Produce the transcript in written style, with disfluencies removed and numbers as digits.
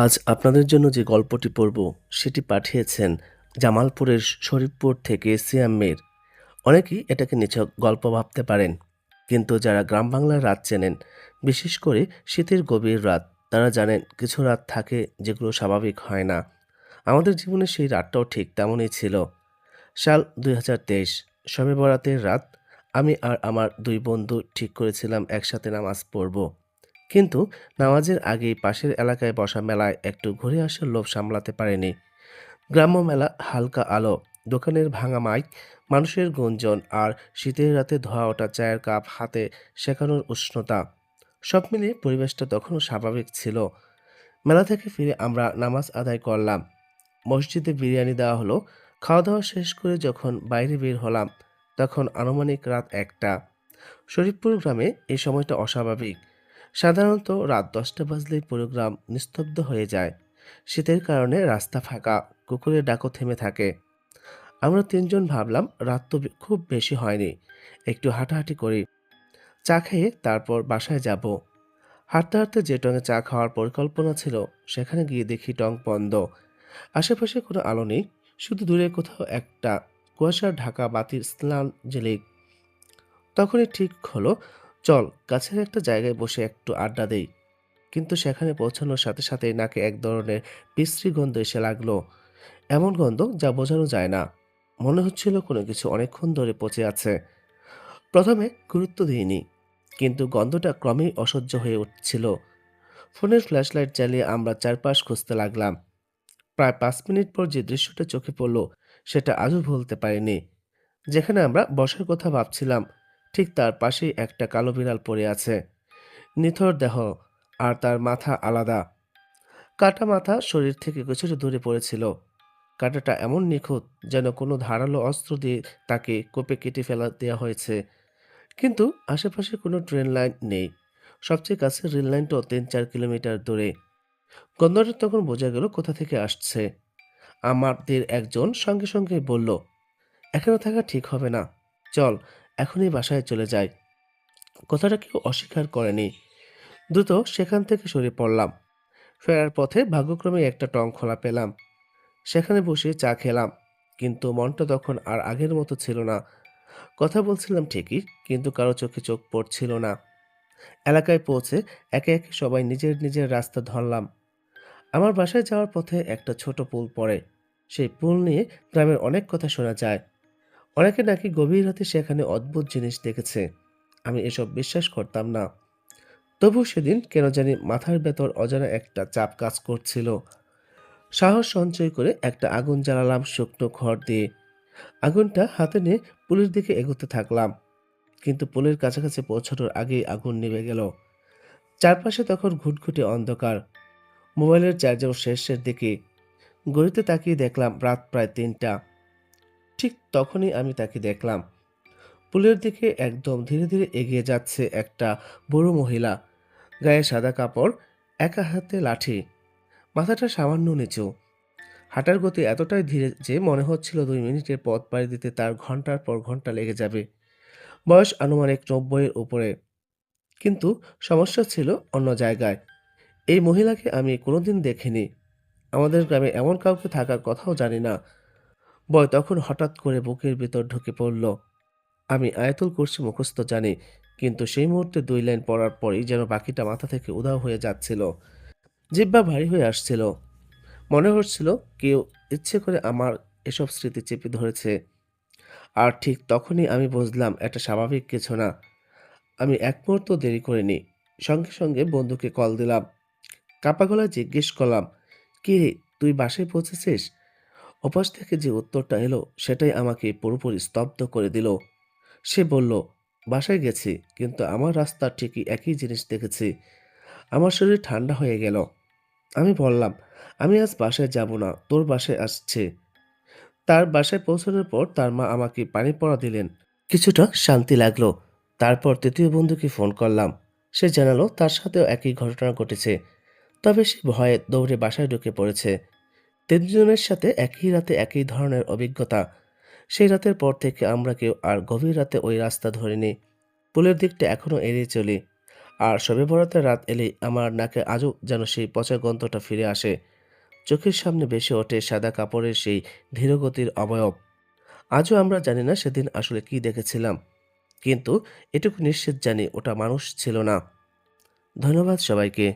আজ আপনাদের জন্য যে গল্পটি পড়ব সেটি পাঠিয়েছেন জামালপুরের শরীফপুর থেকে সিয়াম মীর। অনেকেই এটাকে নিছক গল্প ভাবতে পারেন, কিন্তু যারা গ্রাম বাংলার রাত চেনেন, বিশেষ করে শীতের গভীর রাত, তারা জানেন কিছু রাত থাকে যেগুলো স্বাভাবিক হয় না। আমাদের জীবনে সেই রাতটাও ঠিক তেমনই ছিল। সাল ২০২৩, শবে বরাতের রাত। আমি আর আমার দুই বন্ধু ঠিক করেছিলাম একসাথে নামাজ পড়ব। কিন্তু নামাজের আগেই পাশের এলাকায় বসা মেলায় একটু ঘুরে আসার লোভ সামলাতে পারেনি। গ্রাম্য মেলা, হালকা আলো, দোকানের ভাঙা মাইক, মানুষের গুঞ্জন আর শীতের রাতে ধোয়া ওঠা চায়ের কাপ হাতে শেখানোর উষ্ণতা, সব মিলিয়ে পরিবেশটা তখনও স্বাভাবিক ছিল। মেলা থেকে ফিরে আমরা নামাজ আদায় করলাম। মসজিদে বিরিয়ানি দেওয়া হলো। খাওয়া দাওয়া শেষ করে যখন বাইরে বের হলাম, তখন আনুমানিক রাত ১টা। শরীফপুর গ্রামে এই সময়টা অস্বাভাবিক। সাধারণত রাত ১০টা বাজলেই পুরো গ্রাম নিস্তব্ধ হয়ে যায়। শীতের কারণে রাস্তা ফাঁকা, কুকুরের ডাকও থেমে থাকে। আমরা তিনজন ভাবলাম রাত তো খুব বেশি হয়নি, একটু হাঁটাহাঁটি করি, চা খেয়ে তারপর বাসায় যাব। হাঁটতে হাঁটতে যে টঙে চা খাওয়ার পরিকল্পনা ছিল, সেখানে গিয়ে দেখি টং বন্ধ। আশেপাশে কোনো আলো নেই, শুধু দূরে কোথাও একটা কুয়াশার ঢাকা বাতির স্নান ঝিলিক। তখনই ঠিক হলো, চল কাছের একটা জায়গায় বসে একটু আড্ডা দেই। কিন্তু সেখানে পৌঁছানোর সাথে সাথেই নাকে এক ধরনের বিশ্রী গন্ধ এসে লাগলো। এমন গন্ধ যা বোঝানো যায় না। মনে হচ্ছিল কোনো কিছু অনেকক্ষণ ধরে পচে আছে। প্রথমে গুরুত্ব দিইনি, কিন্তু গন্ধটা ক্রমেই অসহ্য হয়ে উঠছিল। ফোনের ফ্ল্যাশলাইট জ্বালিয়ে আমরা চারপাশ খুঁজতে লাগলাম। প্রায় ৫ মিনিট পর যে দৃশ্যটা চোখে পড়ল, সেটা আজও ভুলতে পারিনি। যেখানে আমরা বসার কথা ভাবছিলাম, ঠিক তার পাশেই একটা কালো বিড়াল পড়ে আছে। নিথর দেহ, আর তার মাথা আলাদা। কাটা মাথা শরীর থেকে কিছুটা দূরে পড়েছিল। কাটাটা এমন নিখুঁত, যেন কোনো ধারালো অস্ত্র দিয়ে তাকে কোপে কেটে ফেলা দেওয়া হয়েছে। কিন্তু আশেপাশে কোনো ট্রেন লাইন নেই। সবচেয়ে কাছের রেল লাইনটাও ৩-৪ কিলোমিটার দূরে। গন্ধটা তখন বোঝা গেল কোথা থেকে আসছে। আমাদের একজন সঙ্গে সঙ্গে বলল, এখানে থাকা ঠিক হবে না, চল এখনই বাসায় চলে যাই। কথাটা কেউ অস্বীকার করেনি। দ্রুত সেখান থেকে সরে পড়লাম। ফেরার পথে ভাগ্যক্রমে একটা টং খোলা পেলাম। সেখানে বসে চা খেলাম। কিন্তু মনটা তখন আর আগের মতো ছিল না। কথা বলছিলাম ঠিকই, কিন্তু কারো চোখে চোখ পড়ছিল না। এলাকায় পৌঁছে একে একে সবাই নিজের নিজের রাস্তা ধরলাম। আমার বাসায় যাওয়ার পথে একটা ছোট পুল পড়ে। সেই পুল নিয়ে গ্রামের অনেক কথা শোনা যায়। অনেকে নাকি গভীর রাতে সেখানে অদ্ভুত জিনিস দেখেছে। আমি এসব বিশ্বাস করতাম না। তবু সেদিন কেন জানি মাথার ভেতর অজানা একটা চাপ কাজ করছিল। সাহস সঞ্চয় করে একটা আগুন জ্বালালাম শুকনো খড় দিয়ে। আগুনটা হাতে নিয়ে পুলের দিকে এগোতে থাকলাম। কিন্তু পুলের কাছাকাছি পৌঁছানোর আগেই আগুন নিভে গেল। চারপাশে তখন ঘুটঘুটে অন্ধকার। মোবাইলের চার্জার শেষের দিকে। ঘড়িতে তাকিয়ে দেখলাম রাত প্রায় ৩টা। ঠিক তখনই আমি তাকে দেখলাম। পুলের দিকে একদম ধীরে ধীরে এগিয়ে যাচ্ছে একটা বুড়ো মহিলা। গায়ে সাদা কাপড়, একা হাতে লাঠি, মাথাটা সামান্য নিচু। হাঁটার গতি এতটাই ধীরে যে মনে হচ্ছিল ২ মিনিটের পথ পাড়ি দিতে তার ঘন্টার পর ঘন্টা লেগে যাবে। বয়স আনুমানিক ৯০-এর উপরে। কিন্তু সমস্যা ছিল অন্য জায়গায়। এই মহিলাকে আমি কোনোদিন দেখিনি। আমাদের গ্রামে এমন কাউকে থাকার কথাও জানি না। ভয় তখন হঠাৎ করে বুকের ভিতর ঢুকে পড়ল। আমি আয়াতুল কুরসি মুখস্থ জানি, কিন্তু সেই মুহূর্তে ২ লাইন পড়ার পরই যেন বাকিটা মাথা থেকে উধাও হয়ে যাচ্ছিল। জিহ্বা ভারী হয়ে আসছিল। মনে হচ্ছিল কেউ ইচ্ছে করে আমার এসব স্মৃতি চেপে ধরেছে। আর ঠিক তখনই আমি বুঝলাম এটা স্বাভাবিক কিছু না। আমি এক মুহূর্ত দেরি করিনি। সঙ্গে সঙ্গে বন্ধুকে কল দিলাম। কাঁপা গলায় জিজ্ঞেস করলাম, কি রে, তুই বাসায় পৌঁছেছিস? ওপাশ থেকে যে উত্তরটা এলো, সেটাই আমাকে পুরোপুরি স্তব্ধ করে দিল। সে বলল, বাসায় গেছি, কিন্তু আমার রাস্তার ঠিকই একই জিনিস দেখেছি। আমার শরীর ঠান্ডা হয়ে গেল। আমি বললাম, আমি আজ বাসায় যাব না, তোর বাসায় আসছে। তার বাসায় পৌঁছানোর পর তার মা আমাকে পানি পড়া দিলেন। কিছুটা শান্তি লাগলো। তারপর তৃতীয় বন্ধুকে ফোন করলাম। সে জানালো তার সাথেও একই ঘটনা ঘটেছে। তবে সে ভয়ে দৌড়ে বাসায় ঢুকে পড়েছে। তিনজনের সাথে একই রাতে একই ধরনের অভিজ্ঞতা। সেই রাতের পর থেকে আমরা কেউ আর গভীর রাতে ওই রাস্তা ধরিনি। পুলের দিকটা এখনো এড়িয়ে চলি। আর শবে বরাতের রাত এলেই আমার নাকে আজও যেন সেই পচা গন্ধটা ফিরে আসে। চোখের সামনে ভেসে ওঠে সাদা কাপড়ের সেই ধীরগতির অবয়ব। আজও আমরা জানি না সেদিন আসলে কি দেখেছিলাম। কিন্তু এটুকু নিশ্চিত জানি ওটা মানুষ ছিল না। ধন্যবাদ সবাইকে।